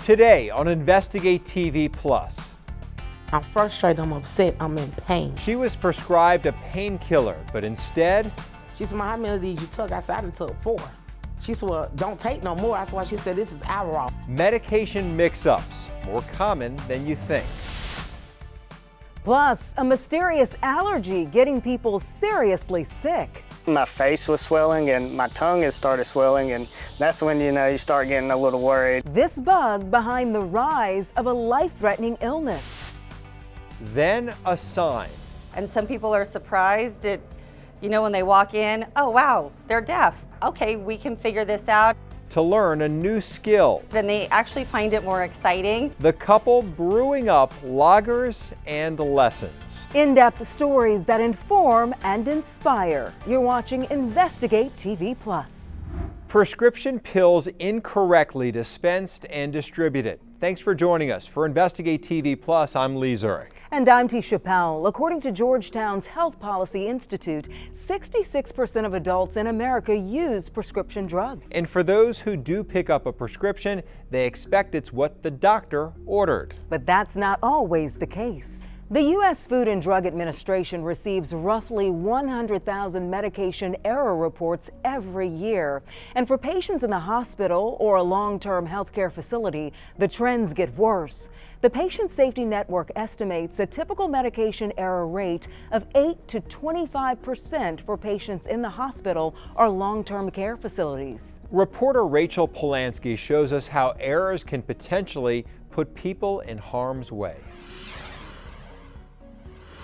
Today on Investigate TV Plus. I'm frustrated, I'm upset, I'm in pain. She was prescribed a painkiller, but instead... She said, how many of these you took? I said, I done took 4. She said, well, don't take no more. That's why she said, this is allergy. Medication mix-ups, more common than you think. Plus, a mysterious allergy getting people seriously sick. My face was swelling and my tongue has started swelling, and that's when, you start getting a little worried. This bug behind the rise of a life-threatening illness. Then a sign. And some people are surprised at, when they walk in, oh wow, they're deaf. Okay, we can figure this out. To learn a new skill. Then they actually find it more exciting. The couple brewing up lagers and lessons. In-depth stories that inform and inspire. You're watching Investigate TV Plus. Prescription pills incorrectly dispensed and distributed. Thanks for joining us. For Investigate TV Plus, I'm Lee Zurich. And I'm T. Chappelle. According to Georgetown's Health Policy Institute, 66% of adults in America use prescription drugs. And for those who do pick up a prescription, they expect it's what the doctor ordered. But that's not always the case. The U.S. Food and Drug Administration receives roughly 100,000 medication error reports every year. And for patients in the hospital or a long-term healthcare facility, the trends get worse. The Patient Safety Network estimates a typical medication error rate of 8 to 25% for patients in the hospital or long-term care facilities. Reporter Rachel Polanski shows us how errors can potentially put people in harm's way.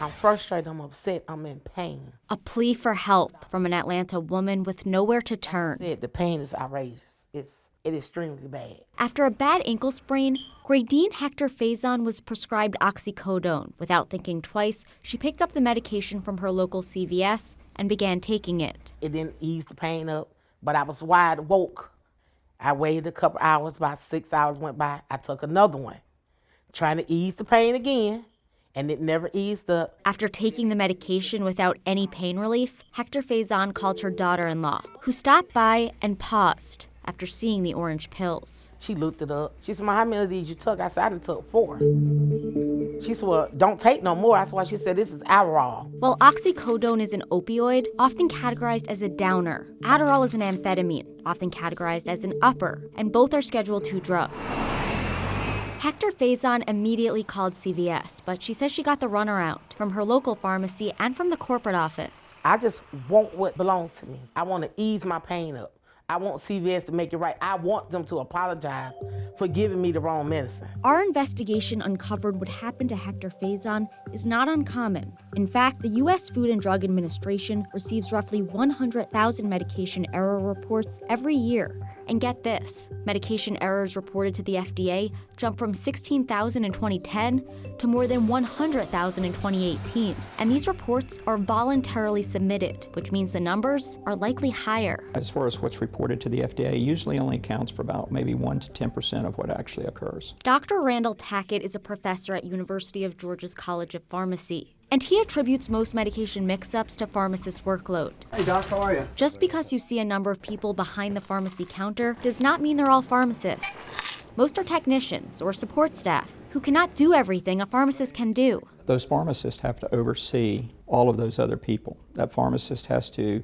I'm frustrated, I'm upset, I'm in pain. A plea for help from an Atlanta woman with nowhere to turn. The pain is outrageous. It is extremely bad. After a bad ankle sprain, Gradine Hector Faison was prescribed oxycodone. Without thinking twice, she picked up the medication from her local CVS and began taking it. It didn't ease the pain up, but I was wide woke. I waited a couple hours, about 6 hours went by. I took another one, trying to ease the pain again. And it never eased up. After taking the medication without any pain relief, Hector Faison called her daughter-in-law, who stopped by and paused after seeing the orange pills. She looked it up. She said, how many of these you took? I said, I done took 4. She said, well, don't take no more. That's why she said, this is Adderall. While oxycodone is an opioid, often categorized as a downer, Adderall is an amphetamine, often categorized as an upper, and both are Schedule II drugs. Hector Faison immediately called CVS, but she says she got the runaround from her local pharmacy and from the corporate office. I just want what belongs to me. I want to ease my pain up. I want CVS to make it right. I want them to apologize for giving me the wrong medicine. Our investigation uncovered what happened to Hector Faison is not uncommon. In fact, the U.S. Food and Drug Administration receives roughly 100,000 medication error reports every year. And get this, medication errors reported to the FDA jumped from 16,000 in 2010 to more than 100,000 in 2018. And these reports are voluntarily submitted, which means the numbers are likely higher. As far as what's reported to the FDA, usually only accounts for about maybe 1 to 10% of what actually occurs. Dr. Randall Tackett is a professor at University of Georgia's College of Pharmacy. And he attributes most medication mix-ups to pharmacists' workload. Hey, Doc, how are you? Just because you see a number of people behind the pharmacy counter does not mean they're all pharmacists. Most are technicians or support staff who cannot do everything a pharmacist can do. Those pharmacists have to oversee all of those other people. That pharmacist has to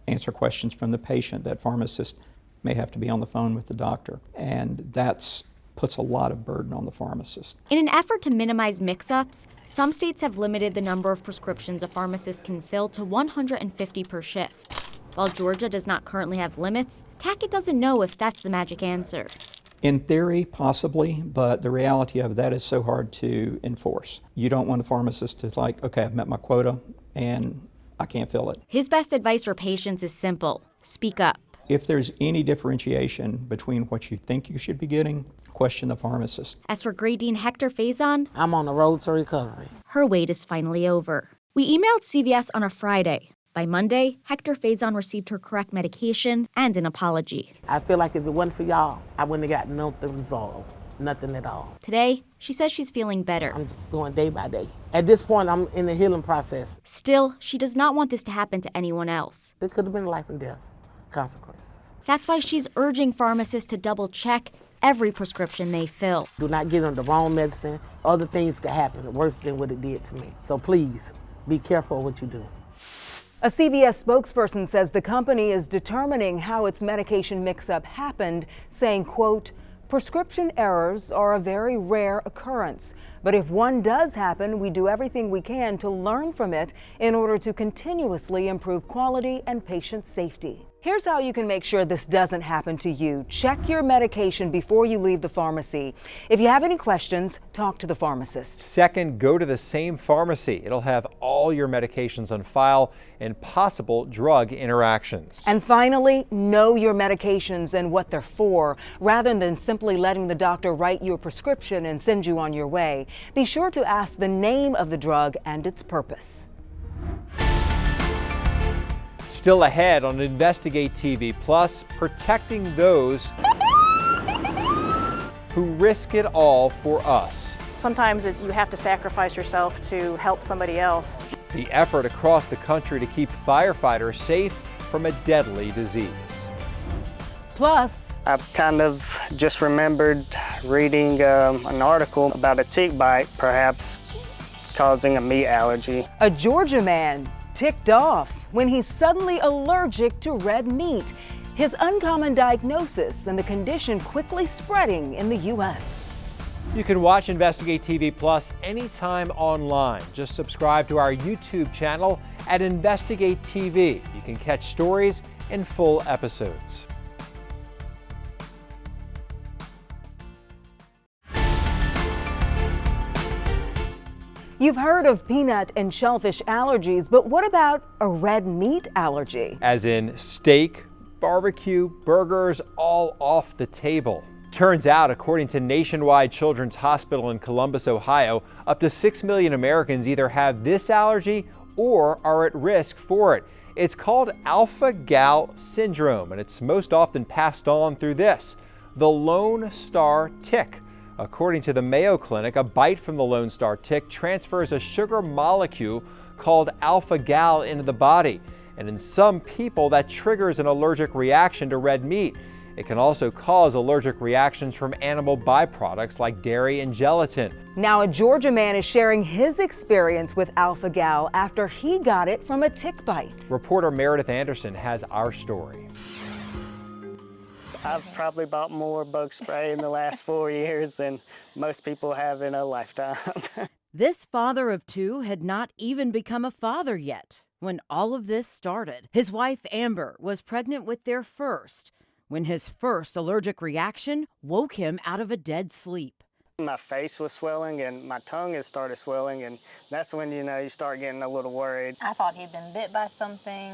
answer questions from the patient. That pharmacist may have to be on the phone with the doctor. And that's puts a lot of burden on the pharmacist. In an effort to minimize mix-ups, some states have limited the number of prescriptions a pharmacist can fill to 150 per shift. While Georgia does not currently have limits, Tackett doesn't know if that's the magic answer. In theory, possibly, but the reality of that is so hard to enforce. You don't want a pharmacist to okay, I've met my quota and I can't fill it. His best advice for patients is simple: speak up. If there's any differentiation between what you think you should be getting, question the pharmacist. As for Gradine Hector Faison, I'm on the road to recovery. Her wait is finally over. We emailed CVS on a Friday. By Monday, Hector Faison received her correct medication and an apology. I feel like if it wasn't for y'all, I wouldn't have gotten nothing resolved. Nothing at all. Today, she says she's feeling better. I'm just going day by day. At this point, I'm in the healing process. Still, she does not want this to happen to anyone else. It could have been life and death consequences. That's why she's urging pharmacists to double check every prescription they fill. Do not give them the wrong medicine. Other things could happen worse than what it did to me. So please, be careful what you do. A CVS spokesperson says the company is determining how its medication mix-up happened, saying, quote, prescription errors are a very rare occurrence, but if one does happen, we do everything we can to learn from it in order to continuously improve quality and patient safety. Here's how you can make sure this doesn't happen to you. Check your medication before you leave the pharmacy. If you have any questions, talk to the pharmacist. Second, go to the same pharmacy. It'll have all your medications on file and possible drug interactions. And finally, know your medications and what they're for, rather than simply letting the doctor write you a prescription and send you on your way. Be sure to ask the name of the drug and its purpose. Still ahead on Investigate TV Plus, protecting those who risk it all for us. Sometimes you have to sacrifice yourself to help somebody else. The effort across the country to keep firefighters safe from a deadly disease. Plus, I've kind of just remembered reading an article about a tick bite perhaps causing a meat allergy. a Georgia man ticked off when he's suddenly allergic to red meat. His uncommon diagnosis and the condition quickly spreading in the U.S. You can watch Investigate TV Plus anytime online. Just subscribe to our YouTube channel at Investigate TV. You can catch stories in full episodes. You've heard of peanut and shellfish allergies, but what about a red meat allergy? As in steak, barbecue, burgers, all off the table. Turns out, according to Nationwide Children's Hospital in Columbus, Ohio, up to 6 million Americans either have this allergy or are at risk for it. It's called alpha-gal syndrome, and it's most often passed on through this, the Lone Star tick. According to the Mayo Clinic, a bite from the Lone Star tick transfers a sugar molecule called alpha-gal into the body. And in some people, that triggers an allergic reaction to red meat. It can also cause allergic reactions from animal byproducts like dairy and gelatin. Now, a Georgia man is sharing his experience with alpha-gal after he got it from a tick bite. Reporter Meredith Anderson has our story. I've probably bought more bug spray in the last 4 years than most people have in a lifetime. This father of two had not even become a father yet when all of this started. His wife, Amber, was pregnant with their first when his first allergic reaction woke him out of a dead sleep. My face was swelling and my tongue had started swelling, and that's when, you start getting a little worried. I thought he'd been bit by something,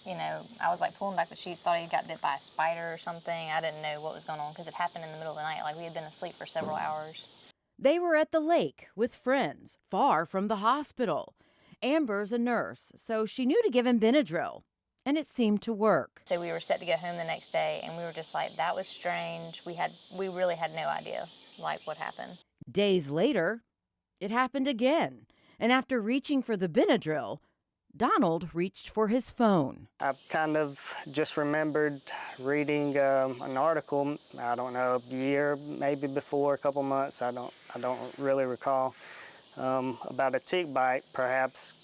I was pulling back the sheets, thought he got bit by a spider or something. I didn't know what was going on because it happened in the middle of the night, we had been asleep for several hours. They were at the lake with friends, far from the hospital. Amber's a nurse, so she knew to give him Benadryl, and it seemed to work. So we were set to go home the next day, and we were just like, that was strange. We really had no idea, what happened. Days later, it happened again, and after reaching for the Benadryl, Donald reached for his phone. I've kind of just remembered reading an article, I don't know, a year, maybe before, a couple months, I don't really recall, about a tick bite perhaps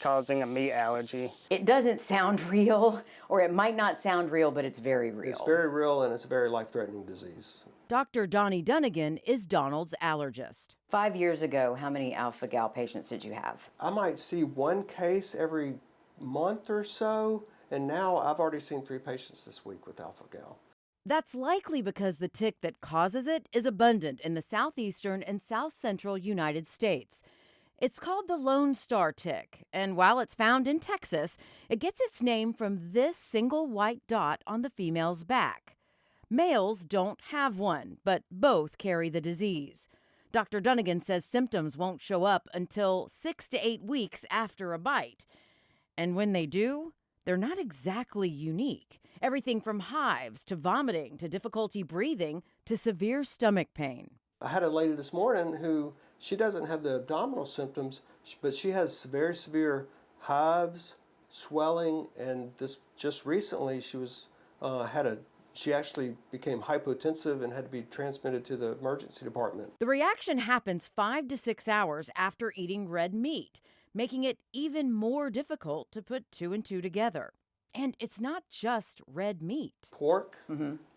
causing a meat allergy. It doesn't sound real, or it might not sound real, but it's very real. It's very real, and it's a very life-threatening disease. Dr. Donnie Dunnigan is Donald's allergist. 5 years ago, how many alpha-gal patients did you have? I might see one case every month or so, and now I've already seen 3 patients this week with alpha-gal. That's likely because the tick that causes it is abundant in the southeastern and south central United States. It's called the Lone Star tick, and while it's found in Texas, it gets its name from this single white dot on the female's back. Males don't have one, but both carry the disease. Dr. Dunnigan says symptoms won't show up until 6 to 8 weeks after a bite. And when they do, they're not exactly unique. Everything from hives to vomiting to difficulty breathing to severe stomach pain. I had a lady this morning who, she doesn't have the abdominal symptoms, but she has very severe hives, swelling, and this just recently she was had a She actually became hypotensive and had to be transmitted to the emergency department. The reaction happens 5 to 6 hours after eating red meat, making it even more difficult to put 2 and 2 together. And it's not just red meat. Pork,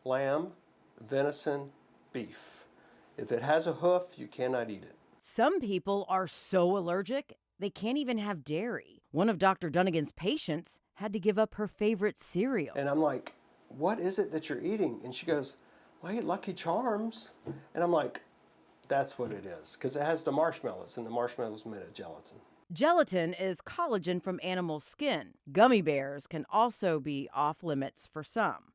lamb, venison, beef. If it has a hoof, you cannot eat it. Some people are so allergic, they can't even have dairy. One of Dr. Dunnigan's patients had to give up her favorite cereal. And I'm like, what is it that you're eating? And she goes, well, I eat Lucky Charms. And I'm like, that's what it is, because it has the marshmallows, and the marshmallows made of gelatin. Gelatin is collagen from animal skin. Gummy bears can also be off limits for some.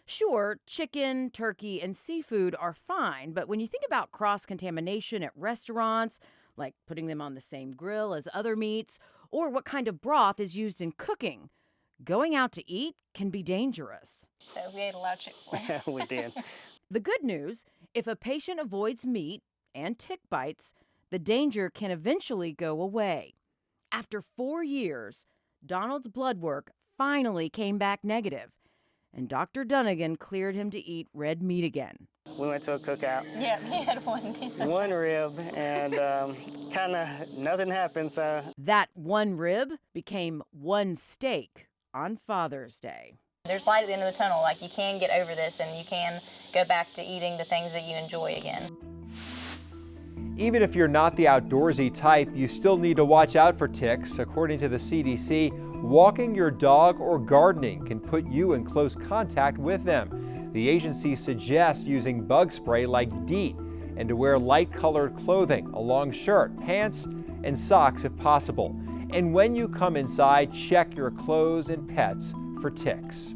Sure, chicken, turkey, and seafood are fine, but when you think about cross-contamination at restaurants, like putting them on the same grill as other meats, or what kind of broth is used in cooking, going out to eat can be dangerous. So we ate a lot of Chick-fil-A. We did. The good news, if a patient avoids meat and tick bites, the danger can eventually go away. After 4 years, Donald's blood work finally came back negative, and Dr. Dunnigan cleared him to eat red meat again. We went to a cookout. Yeah, he had one. One rib, and kind of nothing happened. So That one rib became one steak on Father's Day. There's light at the end of the tunnel. Like, you can get over this, and you can go back to eating the things that you enjoy again. Even if you're not the outdoorsy type, you still need to watch out for ticks. According to the CDC, walking your dog or gardening can put you in close contact with them. The agency suggests using bug spray like DEET and to wear light-colored clothing, a long shirt, pants, and socks if possible. And when you come inside, check your clothes and pets for ticks.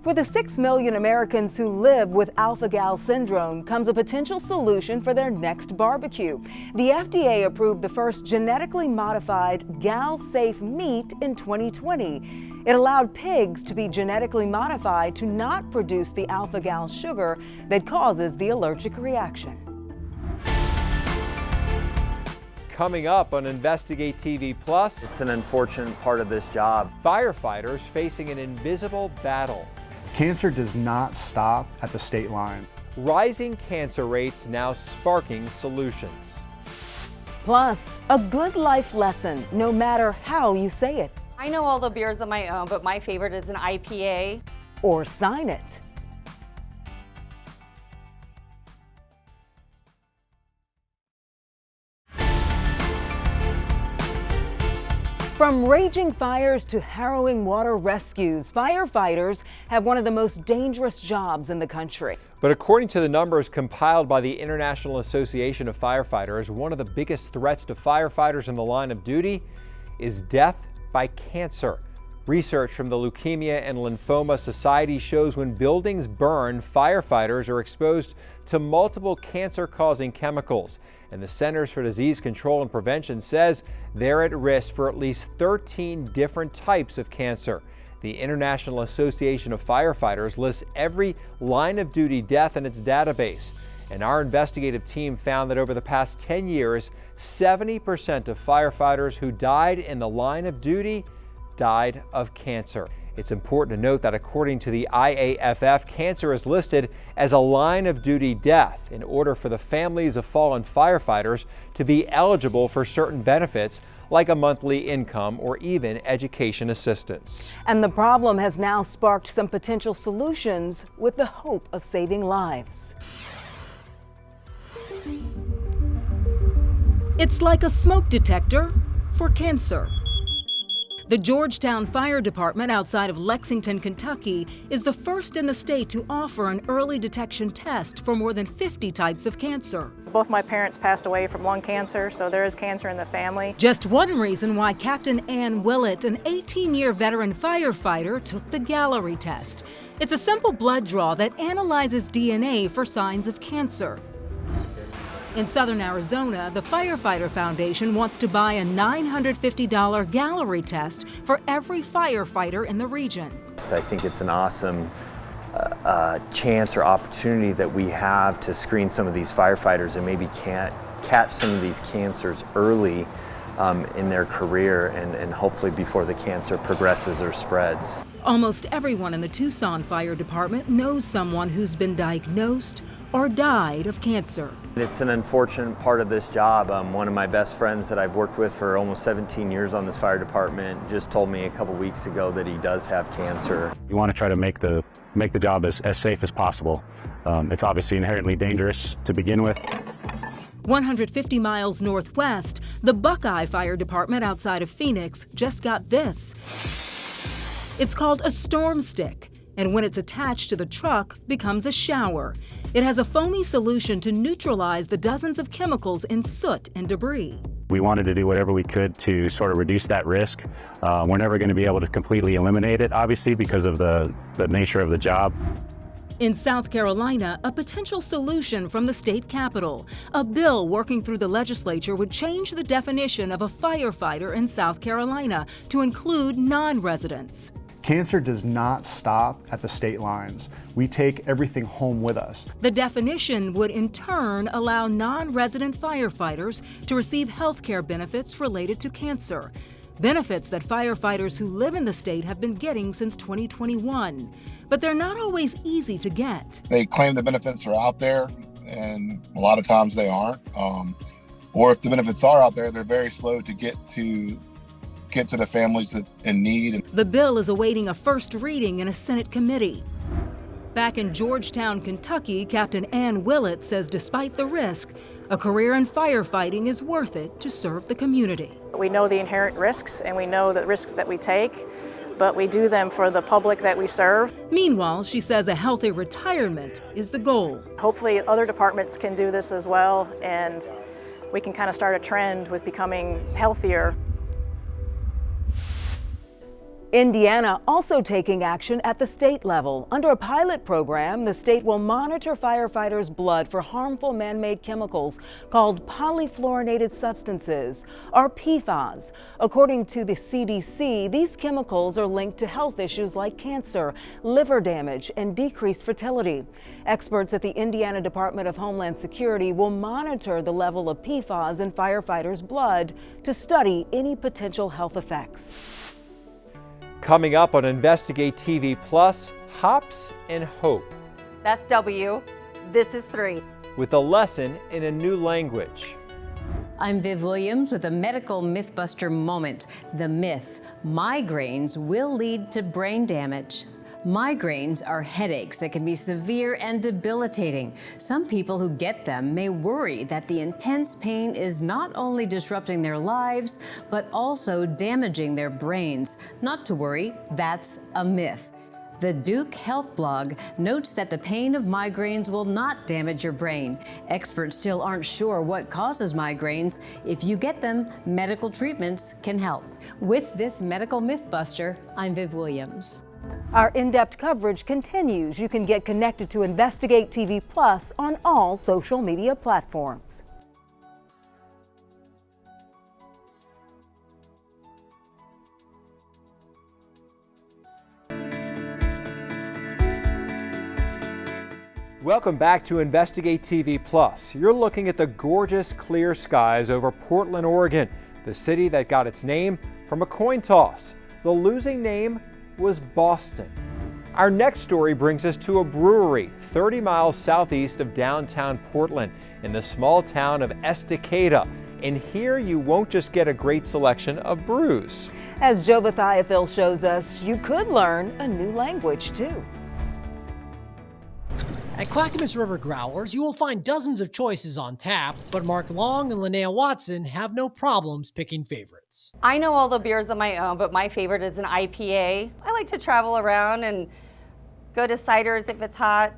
For the 6 million Americans who live with alpha-gal syndrome comes a potential solution for their next barbecue. The FDA approved the first genetically modified gal-safe meat in 2020. It allowed pigs to be genetically modified to not produce the alpha-gal sugar that causes the allergic reaction. Coming up on Investigate TV Plus, it's an unfortunate part of this job. Firefighters facing an invisible battle. Cancer does not stop at the state line. Rising cancer rates now sparking solutions. Plus, a good life lesson, no matter how you say it. I know all the beers on my own, but my favorite is an IPA. Or sign it. From raging fires to harrowing water rescues, firefighters have one of the most dangerous jobs in the country. But according to the numbers compiled by the International Association of Firefighters, one of the biggest threats to firefighters in the line of duty is death by cancer. Research from the Leukemia and Lymphoma Society shows when buildings burn, firefighters are exposed to multiple cancer-causing chemicals. And the Centers for Disease Control and Prevention says they're at risk for at least 13 different types of cancer. The International Association of Firefighters lists every line of duty death in its database. And our investigative team found that over the past 10 years, 70% of firefighters who died in the line of duty died of cancer. It's important to note that according to the IAFF, cancer is listed as a line of duty death in order for the families of fallen firefighters to be eligible for certain benefits like a monthly income or even education assistance. And the problem has now sparked some potential solutions with the hope of saving lives. It's like a smoke detector for cancer. The Georgetown Fire Department outside of Lexington, Kentucky, is the first in the state to offer an early detection test for more than 50 types of cancer. Both my parents passed away from lung cancer, so there is cancer in the family. Just one reason why Captain Ann Willett, an 18-year veteran firefighter, took the Gallery test. It's a simple blood draw that analyzes DNA for signs of cancer. In southern Arizona, the Firefighter Foundation wants to buy a $950 Gallery test for every firefighter in the region. I think it's an awesome chance or opportunity that we have to screen some of these firefighters and maybe catch some of these cancers early in their career and hopefully before the cancer progresses or spreads. Almost everyone in the Tucson Fire Department knows someone who's been diagnosed or died of cancer. It's an unfortunate part of this job. One of my best friends that I've worked with for almost 17 years on this fire department just told me a couple weeks ago that he does have cancer. You want to try to make the job as safe as possible. It's obviously inherently dangerous to begin with. 150 miles northwest, the Buckeye Fire Department outside of Phoenix just got this. It's called a storm stick, and when it's attached to the truck, becomes a shower. It has a foamy solution to neutralize the dozens of chemicals in soot and debris. We wanted to do whatever we could to sort of reduce that risk. We're never going to be able to completely eliminate it, obviously, because of the nature of the job. In South Carolina, a potential solution from the state capitol. A bill working through the legislature would change the definition of a firefighter in South Carolina to include non-residents. Cancer does not stop at the state lines. We take everything home with us. The definition would in turn allow non-resident firefighters to receive health care benefits related to cancer. Benefits that firefighters who live in the state have been getting since 2021. But they're not always easy to get. They claim the benefits are out there, and a lot of times they aren't. Or if the benefits are out there, they're very slow to get to the families that in need. The bill is awaiting a first reading in a Senate committee. Back in Georgetown, Kentucky, Captain Ann Willett says despite the risk, a career in firefighting is worth it to serve the community. We know the inherent risks and we know the risks that we take, but we do them for the public that we serve. Meanwhile, she says a healthy retirement is the goal. Hopefully other departments can do this as well, and we can kind of start a trend with becoming healthier. Indiana also taking action at the state level. Under a pilot program, the state will monitor firefighters' blood for harmful man-made chemicals called polyfluorinated substances, or PFAS. According to the CDC, these chemicals are linked to health issues like cancer, liver damage, and decreased fertility. Experts at the Indiana Department of Homeland Security will monitor the level of PFAS in firefighters' blood to study any potential health effects. Coming up on Investigate TV Plus, Hops and Hope. That's W. This is 3. With a lesson in a new language. I'm Viv Williams with a medical mythbuster moment. The myth: migraines will lead to brain damage. Migraines are headaches that can be severe and debilitating. Some people who get them may worry that the intense pain is not only disrupting their lives, but also damaging their brains. Not to worry, that's a myth. The Duke Health blog notes that the pain of migraines will not damage your brain. Experts still aren't sure what causes migraines. If you get them, medical treatments can help. With this medical mythbuster, I'm Viv Williams. Our in-depth coverage continues. You can get connected to Investigate TV Plus on all social media platforms. Welcome back to Investigate TV Plus. You're looking at the gorgeous clear skies over Portland, Oregon, the city that got its name from a coin toss. The losing name was Boston. Our next story brings us to a brewery 30 miles southeast of downtown Portland in the small town of Estacada. And here you won't just get a great selection of brews. As Jova Thiathil shows us, you could learn a new language too. At Clackamas River Growlers, you will find dozens of choices on tap, but Mark Long and Linnea Watson have no problems picking favorites. I know all the beers on my own, but my favorite is an IPA. I like to travel around and go to ciders if it's hot,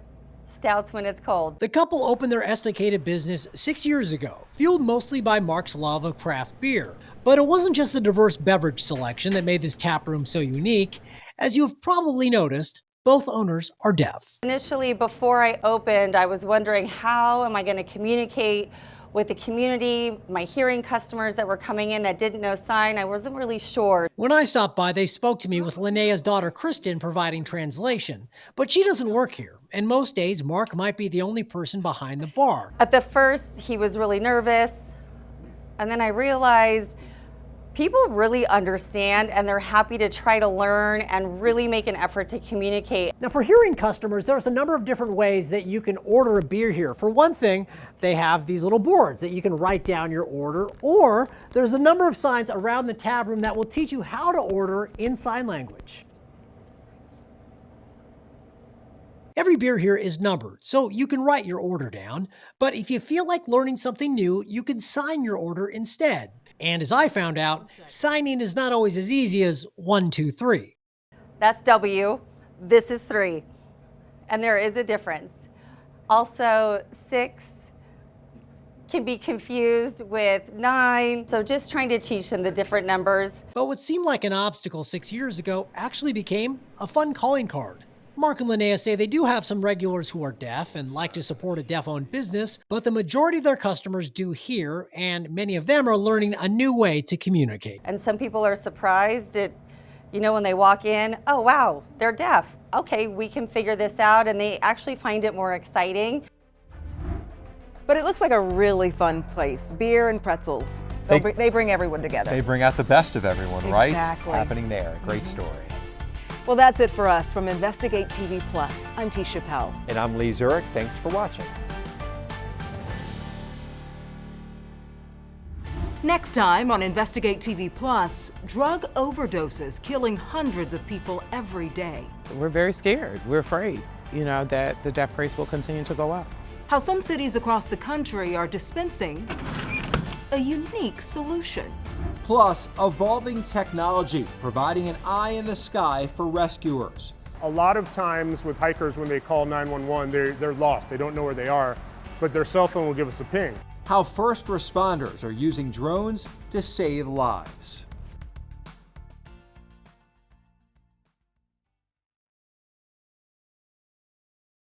stouts when it's cold. The couple opened their Estacada business 6 years ago, fueled mostly by Mark's love of craft beer. But it wasn't just the diverse beverage selection that made this tap room so unique. As you have probably noticed, both owners are deaf. Initially, before I opened, I was wondering how am I going to communicate with the community, my hearing customers that were coming in that didn't know sign. I wasn't really sure. When I stopped by, they spoke to me with Linnea's daughter, Kristen, providing translation. But she doesn't work here, and most days, Mark might be the only person behind the bar. At the first, he was really nervous, and then I realized People really understand and they're happy to try to learn and really make an effort to communicate. Now for hearing customers, there's a number of different ways that you can order a beer here. For one thing, they have these little boards that you can write down your order, or there's a number of signs around the tab room that will teach you how to order in sign language. Every beer here is numbered, so you can write your order down, but if you feel like learning something new, you can sign your order instead. And as I found out, signing is not always as easy as 1, 2, 3. That's W, this is 3, and there is a difference. Also, 6 can be confused with 9, so just trying to teach them the different numbers. But what seemed like an obstacle 6 years ago actually became a fun calling card. Mark and Linnea say they do have some regulars who are deaf and like to support a deaf-owned business, but the majority of their customers do hear, and many of them are learning a new way to communicate. And some people are surprised at, when they walk in, oh wow, they're deaf. Okay, we can figure this out, and they actually find it more exciting. But it looks like a really fun place. Beer and pretzels. They bring everyone together. They bring out the best of everyone, right? Exactly. It's happening there. Great story. Well, that's it for us from Investigate TV Plus. I'm T. Chappelle. And I'm Lee Zurich. Thanks for watching. Next time on Investigate TV Plus, drug overdoses killing hundreds of people every day. We're very scared. We're afraid, that the death rates will continue to go up. How some cities across the country are dispensing a unique solution. Plus, evolving technology, providing an eye in the sky for rescuers. A lot of times with hikers, when they call 911, they're lost. They don't know where they are, but their cell phone will give us a ping. How first responders are using drones to save lives.